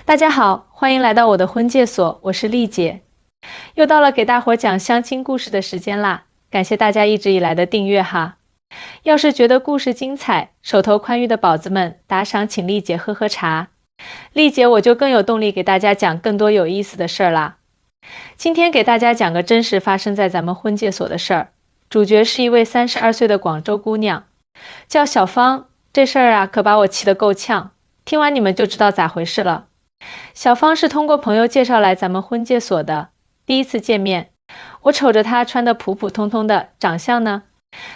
大家好，欢迎来到我的婚介所，我是丽姐。又到了给大伙讲相亲故事的时间啦，感谢大家一直以来的订阅哈。要是觉得故事精彩，手头宽裕的宝子们打赏请丽姐喝喝茶，丽姐我就更有动力给大家讲更多有意思的事儿啦。今天给大家讲个真实发生在咱们婚介所的事儿，主角是一位32岁的广州姑娘，叫小芳。这事儿啊可把我气得够呛，听完你们就知道咋回事了。小芳是通过朋友介绍来咱们婚介所的，第一次见面，我瞅着她穿得普普通通的，长相呢，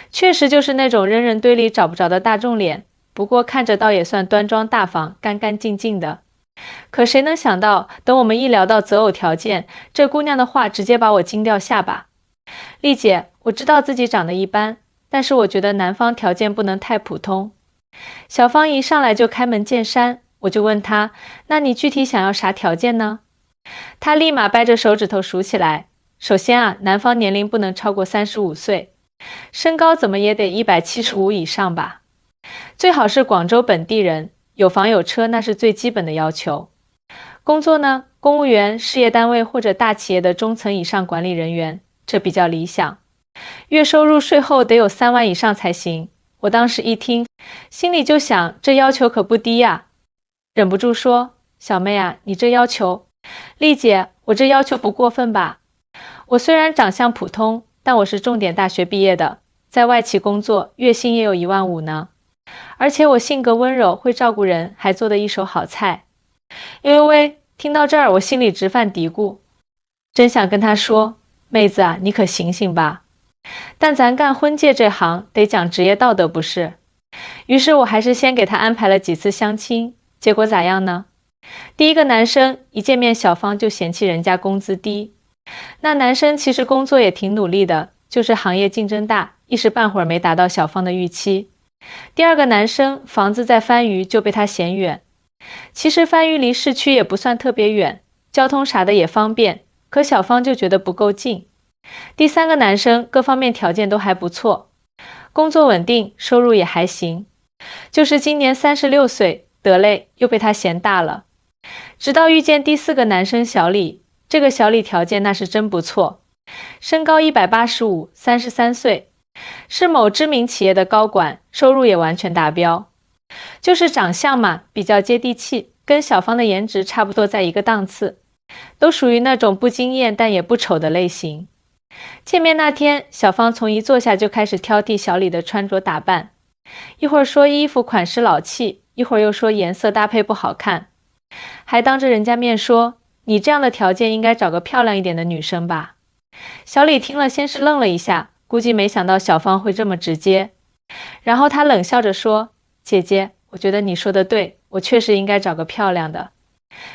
确实就是那种人人堆里找不着的大众脸，不过看着倒也算端庄大方，干干净净的。可谁能想到，等我们一聊到择偶条件，这姑娘的话直接把我惊掉下巴。丽姐，我知道自己长得一般，但是我觉得男方条件不能太普通。小芳一上来就开门见山，我就问她，那你具体想要啥条件呢？她立马掰着手指头数起来。首先啊，男方年龄不能超过35岁，身高怎么也得175以上吧，最好是广州本地人，有房有车，那是最基本的要求。工作呢，公务员、事业单位或者大企业的中层以上管理人员，这比较理想。月收入税后得有3万以上才行。我当时一听，心里就想，这要求可不低呀，忍不住说，小妹啊，你这要求……丽姐，我这要求不过分吧？我虽然长相普通，但我是重点大学毕业的，在外企工作，月薪也有15000呢。而且我性格温柔，会照顾人，还做得一手好菜。听到这儿，我心里直犯嘀咕，真想跟他说，妹子啊，你可醒醒吧。但咱干婚介这行得讲职业道德不是？于是我还是先给他安排了几次相亲，结果咋样呢？第一个男生一见面，小芳就嫌弃人家工资低。那男生其实工作也挺努力的，就是行业竞争大，一时半会儿没达到小芳的预期。第二个男生房子在番禺，就被他嫌远。其实番禺离市区也不算特别远，交通啥的也方便，可小芳就觉得不够近。第三个男生各方面条件都还不错，工作稳定，收入也还行，就是今年36岁，得嘞，又被他嫌大了。直到遇见第四个男生小李，这个小李条件那是真不错，身高185， 33岁，是某知名企业的高管，收入也完全达标。就是长相嘛，比较接地气，跟小芳的颜值差不多在一个档次，都属于那种不惊艳但也不丑的类型。见面那天，小芳从一坐下就开始挑剔小李的穿着打扮，一会儿说衣服款式老气，一会儿又说颜色搭配不好看，还当着人家面说，你这样的条件应该找个漂亮一点的女生吧。小李听了先是愣了一下，估计没想到小芳会这么直接，然后他冷笑着说，姐姐，我觉得你说的对，我确实应该找个漂亮的。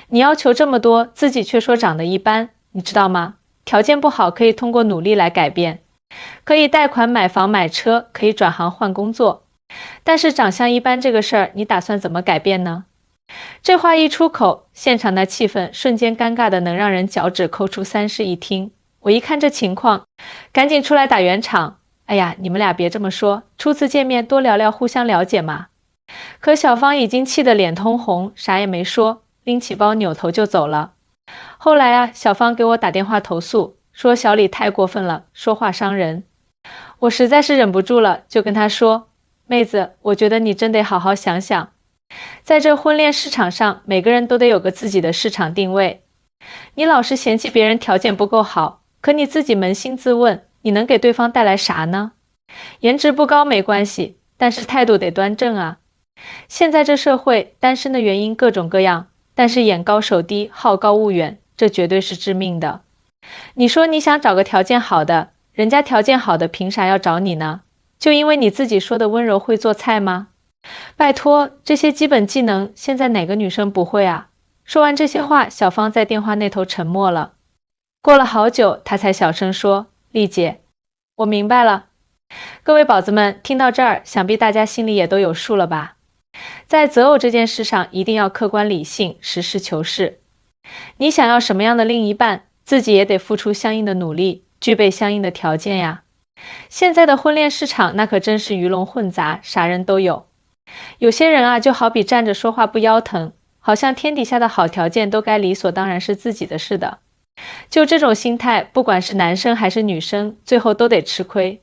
你要求这么多，自己却说长得一般，你知道吗？条件不好可以通过努力来改变，可以贷款买房买车，可以转行换工作，但是长相一般这个事儿，你打算怎么改变呢？这话一出口，现场的气氛瞬间尴尬的能让人脚趾抠出3室一厅。我一看这情况，赶紧出来打圆场，哎呀，你们俩别这么说，初次见面多聊聊，互相了解嘛。可小芳已经气得脸通红，啥也没说，拎起包扭头就走了。后来啊，小芳给我打电话投诉，说小李太过分了，说话伤人。我实在是忍不住了，就跟她说，妹子，我觉得你真得好好想想，在这婚恋市场上，每个人都得有个自己的市场定位。你老是嫌弃别人条件不够好，可你自己扪心自问，你能给对方带来啥呢？颜值不高没关系，但是态度得端正啊。现在这社会，单身的原因各种各样，但是眼高手低，好高骛远，这绝对是致命的。你说你想找个条件好的，人家条件好的凭啥要找你呢？就因为你自己说的温柔会做菜吗？拜托，这些基本技能，现在哪个女生不会啊？说完这些话，小芳在电话那头沉默了。过了好久，她才小声说，丽姐，我明白了。各位宝子们，听到这儿，想必大家心里也都有数了吧？在择偶这件事上，一定要客观理性，实事求是。你想要什么样的另一半，自己也得付出相应的努力，具备相应的条件呀。现在的婚恋市场那可真是鱼龙混杂，啥人都有。有些人啊，就好比站着说话不腰疼，好像天底下的好条件都该理所当然是自己的似的。就这种心态，不管是男生还是女生，最后都得吃亏。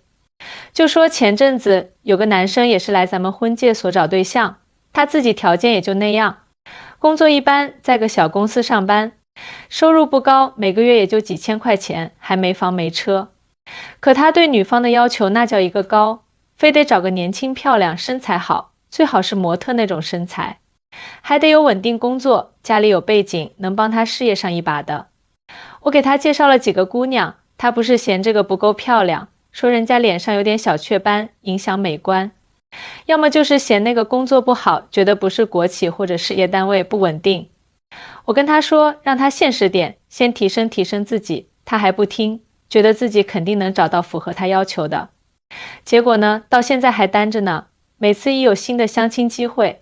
就说前阵子有个男生也是来咱们婚介所找对象，他自己条件也就那样，工作一般，在个小公司上班，收入不高，每个月也就几千块钱，还没房没车。可他对女方的要求那叫一个高，非得找个年轻漂亮、身材好，最好是模特那种身材，还得有稳定工作，家里有背景，能帮他事业上一把的。我给他介绍了几个姑娘，他不是嫌这个不够漂亮，说人家脸上有点小雀斑，影响美观，要么就是嫌那个工作不好，觉得不是国企或者事业单位不稳定。我跟他说，让他现实点，先提升提升自己，他还不听，觉得自己肯定能找到符合他要求的。结果呢，到现在还单着呢，每次一有新的相亲机会，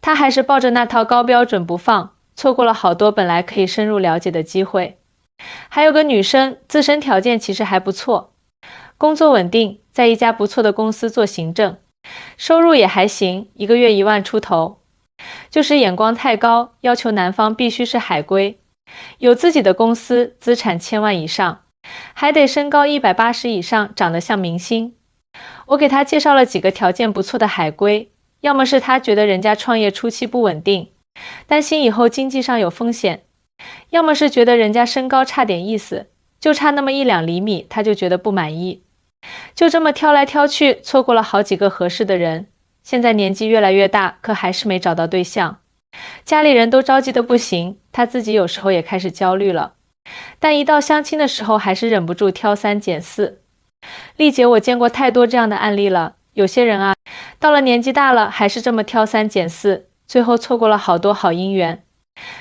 他还是抱着那套高标准不放，错过了好多本来可以深入了解的机会。还有个女生，自身条件其实还不错，工作稳定，在一家不错的公司做行政，收入也还行，一个月1万出头。就是眼光太高，要求男方必须是海归，有自己的公司，资产1000万以上，还得身高180以上，长得像明星。我给他介绍了几个条件不错的海归，要么是他觉得人家创业初期不稳定，担心以后经济上有风险，要么是觉得人家身高差点意思，就差那么1-2厘米，他就觉得不满意。就这么挑来挑去，错过了好几个合适的人。现在年纪越来越大，可还是没找到对象。家里人都着急得不行，他自己有时候也开始焦虑了。但一到相亲的时候，还是忍不住挑3拣4。丽姐，我见过太多这样的案例了，有些人啊，到了年纪大了，还是这么挑3拣4，最后错过了好多好姻缘。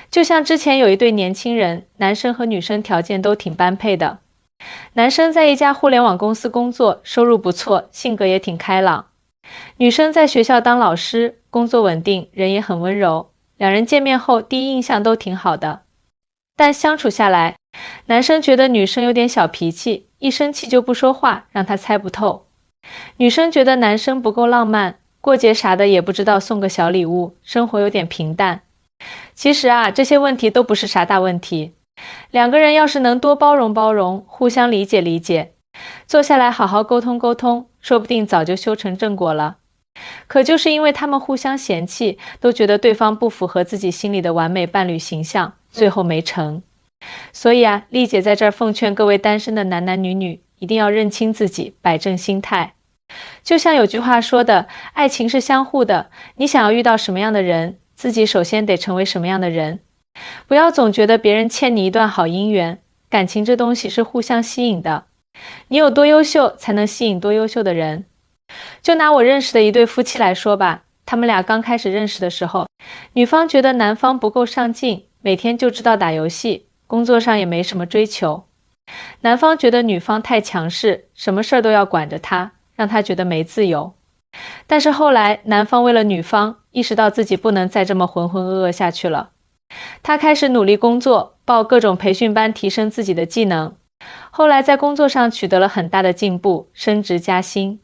就像之前有一对年轻人，男生和女生条件都挺般配的。男生在一家互联网公司工作，收入不错，性格也挺开朗。女生在学校当老师，工作稳定，人也很温柔。两人见面后，第一印象都挺好的。但相处下来，男生觉得女生有点小脾气，一生气就不说话，让他猜不透。女生觉得男生不够浪漫，过节啥的也不知道送个小礼物，生活有点平淡。其实啊，这些问题都不是啥大问题。两个人要是能多包容包容，互相理解理解，坐下来好好沟通沟通，说不定早就修成正果了。可就是因为他们互相嫌弃，都觉得对方不符合自己心里的完美伴侣形象，最后没成。所以啊，丽姐在这儿奉劝各位单身的男男女女，一定要认清自己，摆正心态。就像有句话说的，爱情是相互的，你想要遇到什么样的人，自己首先得成为什么样的人。不要总觉得别人欠你一段好姻缘，感情这东西是互相吸引的，你有多优秀，才能吸引多优秀的人。就拿我认识的一对夫妻来说吧，他们俩刚开始认识的时候，女方觉得男方不够上进，每天就知道打游戏，工作上也没什么追求。男方觉得女方太强势，什么事儿都要管着她，让她觉得没自由。但是后来，男方为了女方，意识到自己不能再这么浑浑噩噩下去了。他开始努力工作，报各种培训班提升自己的技能，后来在工作上取得了很大的进步，升职加薪。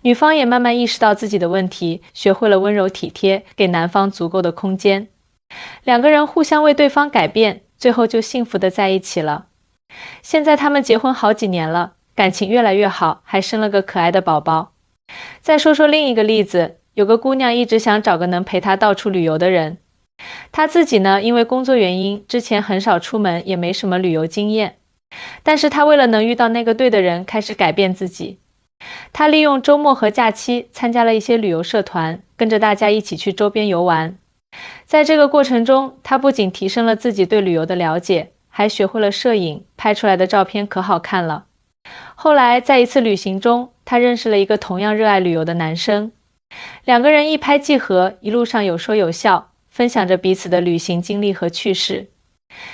女方也慢慢意识到自己的问题，学会了温柔体贴，给男方足够的空间。两个人互相为对方改变，最后就幸福的在一起了。现在他们结婚好几年了，感情越来越好，还生了个可爱的宝宝。再说说另一个例子，有个姑娘一直想找个能陪她到处旅游的人。她自己呢，因为工作原因，之前很少出门，也没什么旅游经验。但是她为了能遇到那个对的人，开始改变自己。她利用周末和假期参加了一些旅游社团，跟着大家一起去周边游玩。在这个过程中，她不仅提升了自己对旅游的了解，还学会了摄影，拍出来的照片可好看了。后来在一次旅行中，她认识了一个同样热爱旅游的男生。两个人一拍即合，一路上有说有笑，分享着彼此的旅行经历和趣事。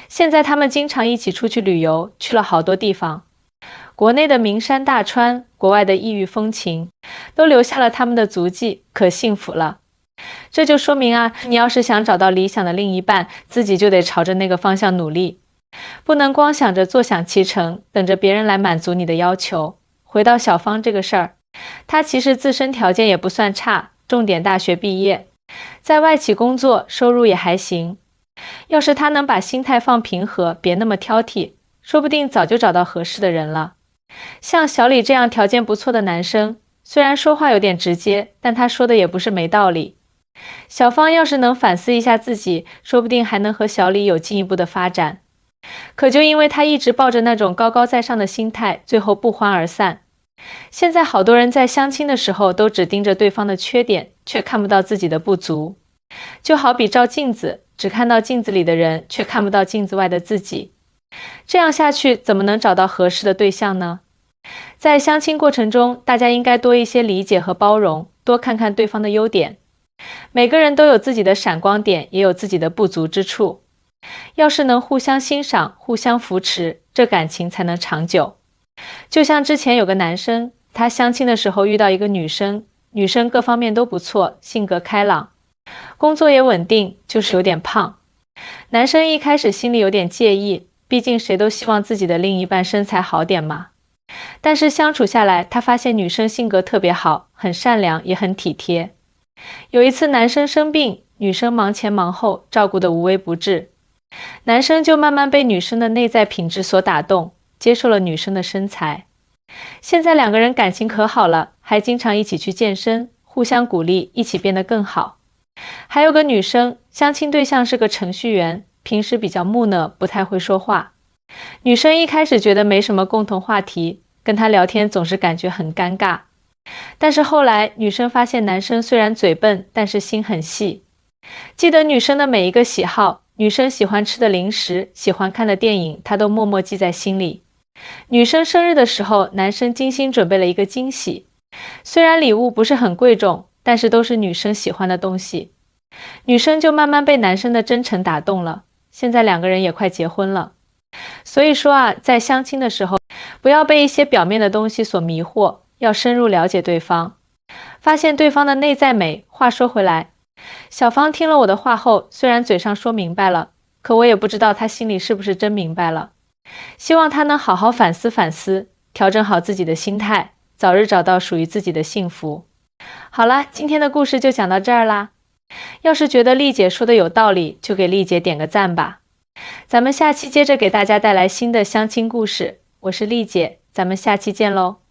现在他们经常一起出去旅游，去了好多地方。国内的名山大川，国外的异域风情，都留下了他们的足迹，可幸福了。这就说明啊，你要是想找到理想的另一半，自己就得朝着那个方向努力，不能光想着坐享其成，等着别人来满足你的要求。回到小芳这个事儿，她其实自身条件也不算差，重点大学毕业，在外企工作，收入也还行。要是他能把心态放平和，别那么挑剔，说不定早就找到合适的人了。像小李这样条件不错的男生，虽然说话有点直接，但他说的也不是没道理。小芳要是能反思一下自己，说不定还能和小李有进一步的发展。可就因为他一直抱着那种高高在上的心态，最后不欢而散。现在好多人在相亲的时候都只盯着对方的缺点，却看不到自己的不足。就好比照镜子，只看到镜子里的人，却看不到镜子外的自己。这样下去，怎么能找到合适的对象呢？在相亲过程中，大家应该多一些理解和包容，多看看对方的优点。每个人都有自己的闪光点，也有自己的不足之处。要是能互相欣赏、互相扶持，这感情才能长久。就像之前有个男生，他相亲的时候遇到一个女生，女生各方面都不错，性格开朗，工作也稳定，就是有点胖。男生一开始心里有点介意，毕竟谁都希望自己的另一半身材好点嘛。但是相处下来，他发现女生性格特别好，很善良，也很体贴。有一次男生生病，女生忙前忙后，照顾得无微不至。男生就慢慢被女生的内在品质所打动，接受了女生的身材。现在两个人感情可好了，还经常一起去健身，互相鼓励，一起变得更好。还有个女生，相亲对象是个程序员，平时比较木讷，不太会说话。女生一开始觉得没什么共同话题，跟他聊天总是感觉很尴尬。但是后来女生发现男生虽然嘴笨，但是心很细，记得女生的每一个喜好，女生喜欢吃的零食，喜欢看的电影，他都默默记在心里。女生生日的时候，男生精心准备了一个惊喜，虽然礼物不是很贵重，但是都是女生喜欢的东西。女生就慢慢被男生的真诚打动了，现在两个人也快结婚了。所以说啊，在相亲的时候，不要被一些表面的东西所迷惑，要深入了解对方，发现对方的内在美。话说回来，小芳听了我的话后，虽然嘴上说明白了，可我也不知道她心里是不是真明白了。希望她能好好反思反思，调整好自己的心态，早日找到属于自己的幸福。好了，今天的故事就讲到这儿啦。要是觉得丽姐说的有道理，就给丽姐点个赞吧。咱们下期接着给大家带来新的相亲故事，我是丽姐，咱们下期见喽。